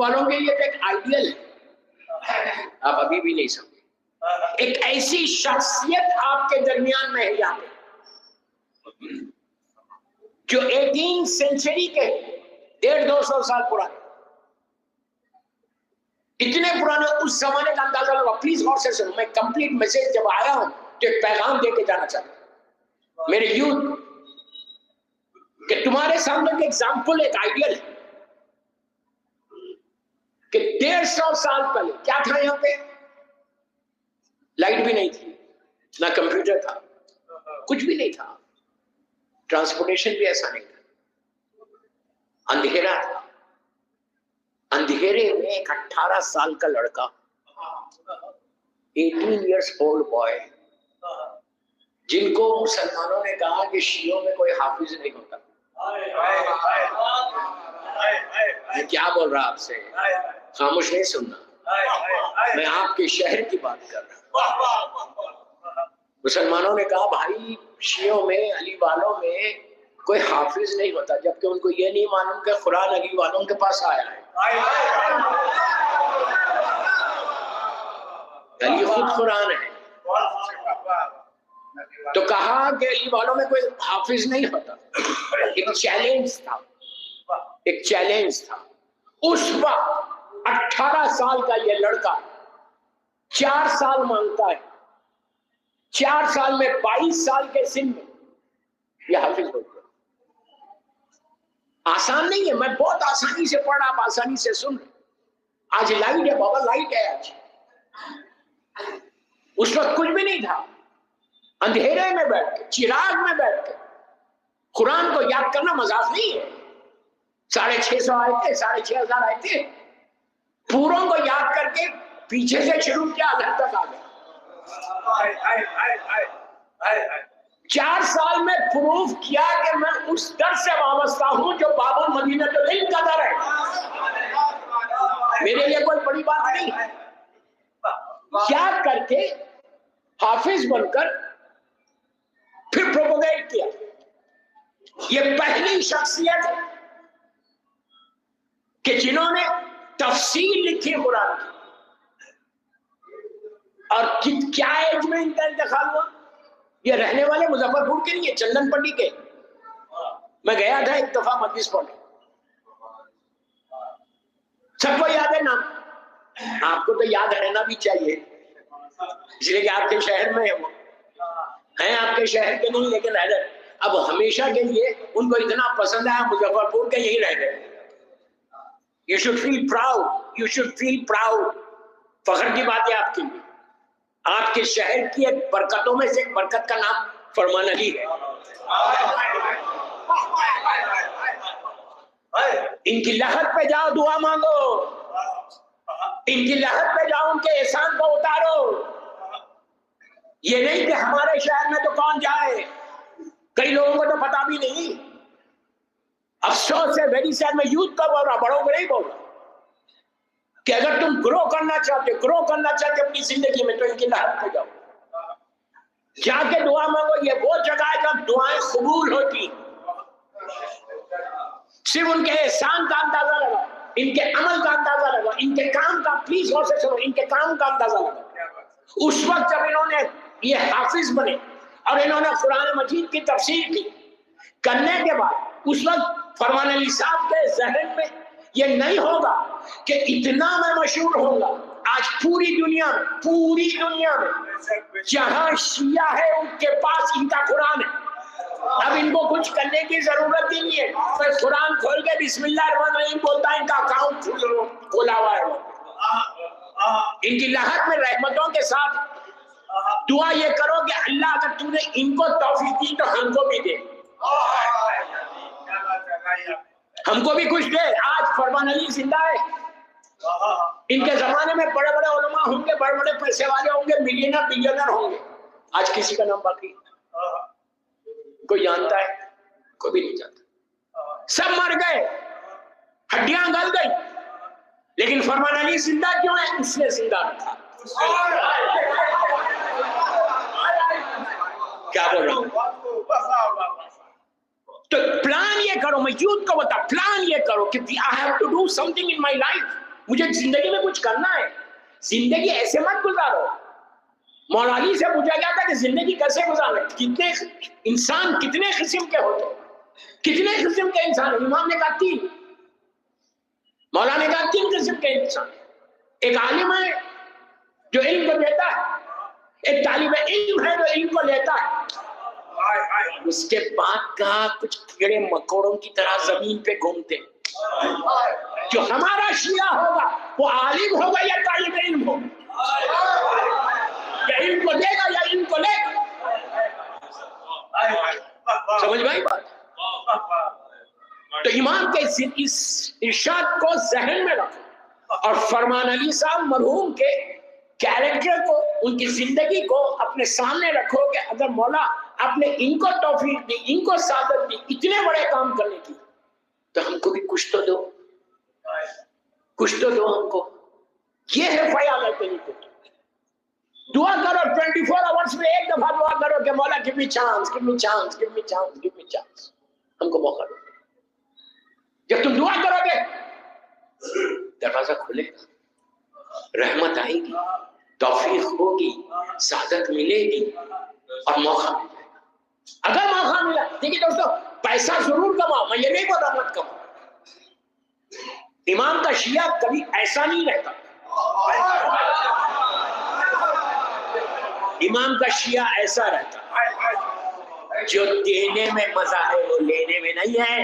والوں کے لیے تو ایک آئیڈیل ہے، آپ ابھی بھی نہیں سمجھے. ایک ایسی شخصیت آپ کے درمیان میں ہے یہاں پہ جو 18 سینچری کے 150-200 سال پرانے، اتنے پرانے اس زمانے کا اندازہ لگا. پلیز غور سے سنو، میں کمپلیٹ میسج جب آیا ہوں تو ایک پیغام دے کے جانا چاہتا ہوں میرے یوتھ کہ تمہارے سامنے ایک ایگزامپل، ایک آئیڈیل ہے کہ 150 سال پہلے کیا تھا یہاں پہ؟ لائٹ بھی نہیں تھی، نہ کمپیوٹر تھا، کچھ بھی نہیں تھا، ٹرانسپورٹیشن بھی ایسا نہیں تھا، اندھیرا تھا. اندھیرے میں ایک 18 سال کا لڑکا، 18 ایئرس اولڈ بوائے، جن کو مسلمانوں نے کہا کہ شیعوں میں کوئی حافظ نہیں ہوتا. میں کیا بول رہا آپ سے، خاموش نہیں سننا، میں آپ کے شہر کی بات کر رہا ہوں. مسلمانوں نے کہا بھائی شیعوں میں، علی والوں میں کوئی حافظ نہیں ہوتا، جبکہ ان کو یہ نہیں معلوم کہ قرآن علی والوں کے پاس آیا ہے. علی خود قرآن ہے. تو کہا کہ علی والوں میں کوئی حافظ نہیں ہوتا. ایک چیلنج تھا، ایک چیلنج تھا. اس وقت 18 سال کا یہ لڑکا 4 سال مانگتا ہے، 4 سال میں 22 سال کے سن میں یہ حافظ ہو گیا. آسان نہیں ہے، میں بہت آسانی سے پڑھ رہا، آپ آسانی سے سن رہے. آج لائٹ ہے بابا، لائٹ ہے آج. اس وقت کچھ بھی نہیں تھا، اندھیرے میں بیٹھ کے، چراغ میں بیٹھ کے قرآن کو یاد کرنا مذاق نہیں ہے. 650 آیتیں، 6500 آیتیں پوروں کو یاد کر کے پیچھے سے شروع کیا، آدھر تک آ گئے. 4 سال میں پروف کیا کہ میں اس در سے وابستہ ہوں جو باب المدینہ العلم کا در ہے. میرے لیے کوئی بڑی بات نہیں. یاد کر کے حافظ بن کر پھر پروپوگیٹ کیا. یہ پہلی شخصیت ہے کہ جنہوں نے تفسیر لکھی قرآن کی. اور کیا ایج میں ان کا انتقال ہوا؟ یہ رہنے والے مظفر پور کے نہیں، چندن پنڈی کے. میں گیا تھا ایک دفعہ مجلس پڑھنے، سب کو یاد ہے نام. آپ کو تو یاد رہنا بھی چاہیے، اس لیے کہ آپ کے شہر میں ہے، وہ ہیں آپ کے شہر کے نہیں لیکن رہ گئے. اب ہمیشہ کے لیے ان کو اتنا پسند ہے مظفر پور کے، یہی رہ گئے. You should feel proud. You should feel proud. فخر کی بات ہے آپ کے لیے. آپ کے شہر کی ایک برکتوں میں سے ایک برکت کا نام فرمان علی ہے. ان کی لہر پہ جاؤ، دعا مانگو، ان کی لہر پہ جاؤ، ان کے احسان کو اتارو. یہ نہیں کہ ہمارے شہر میں تو کون جائے، کئی لوگوں کو تو پتا بھی نہیں. افسوس ہے، ویری سیڈ. میں یوتھ کا بول رہا، بڑوں کو نہیں بول رہا، کہ اگر تم گرو کرنا چاہتے اپنی زندگی میں تو ان کی لہر پہ جاؤ، جا کے دعا مانگو. یہ وہ جگہ ہے جہاں دعائیں قبول ہوتی. صرف ان کے احسان کا اندازہ لگا، ان کے عمل کا اندازہ لگا، ان کے کام کا، پلیز غور سے سنو، ان کے کام کا اندازہ لگا. اس وقت جب انہوں نے یہ حافظ بنے اور انہوں نے قرآن مجید کی تفسیر کی، کرنے کے بعد اس وقت فرمان علی صاحب کے ذہن میں یہ نہیں ہوگا کہ اتنا میں مشہور ہوں گا. آج پوری دنیا میں جہاں شیعہ ہے ان کے پاس ان کا قرآن ہے. اب ان کو کچھ کرنے کی ضرورت ہی نہیں ہے. میں قرآن کھول کے بسم اللہ الرحمن الرحیم بولتا ہے، ان کا اکاؤنٹ کھولا ہوا ہے. ان کی لہر میں رحمتوں کے ساتھ دعا یہ کرو کہ اللہ اگر تم نے ان کو توفیق دی تو ہم کو بھی دے، ہم کو بھی کچھ دے. آج فرمان علی زندہ ہے. ان کے زمانے میں بڑے بڑے علماء ہوں گے، بڑے بڑے پیسے والے ہوں گے، ملینر بلینر ہوں گے. آج کسی کا نام باقی کوئی جانتا ہے؟ کوئی بھی نہیں جانتا. سب مر گئے، ہڈیاں گل گئی، لیکن فرمان علی زندہ کیوں ہے؟ اس نے زندہ رکھا. کیا بول رہا ہوں؟ تو پلان یہ کرو، میں یوتھ کو بتا، پلان یہ کرو کہ I have to do something in my life. مجھے زندگی میں کچھ کرنا ہے، زندگی ایسے مت گزارو۔ مولا علی سے پوچھا گیا تھا کہ زندگی کیسے گزارنا، کتنے انسان کتنے قسم کے ہوتے، کتنے قسم کے انسان؟ امام نے کہا 3، مولا نے کہا 3 قسم کے انسان۔ ایک عالم ہے جو علم کو دیتا ہے، ایک طالب علم ہے جو علم کو لیتا ہے، اس کے بعد کہا کچھ کیڑے مکوڑوں کی طرح زمین پہ گھومتے۔ جو ہمارا شیعہ ہوگا وہ عالم ہوگا یا طالب علم ہوگا، یا علم کو دے گا یا علم کو لے گا۔ سمجھ بھائی بات؟ تو امام کے اس ارشاد کو ذہن میں رکھو، اور فرمان علی صاحب مرحوم کے کیریکٹر کو، ان کی زندگی کو اپنے سامنے رکھو کہ اگر مولا آپ نے ان کو توفیق دی، ان کو سعادت دی اتنے بڑے کام کرنے کی، تو ہم کو بھی کچھ تو دو، کچھ تو دو ہم کو۔ یہ ہے فیاض طریقہ۔ دعا کرو 24 آورس میں ایک دفعہ دعا کرو کہ مولا give me chance, give me chance, give me chance, give me chance، ہم کو موقع دو۔ جب تم دعا کرو گے دروازہ کھلے گا، رحمت آئے گی، توفیق ہوگی، سعادت ملے گی اور موقع مل جائے گا۔ اگر موقع ملا، دیکھیے دوستو، پیسہ ضرور کماؤ، میں یہ نہیں بول رہا مت کماؤ۔ امام کا شیعہ کبھی ایسا نہیں رہتا، امام کا شیعہ ایسا رہتا جو دینے میں مزہ ہے وہ لینے میں نہیں ہے۔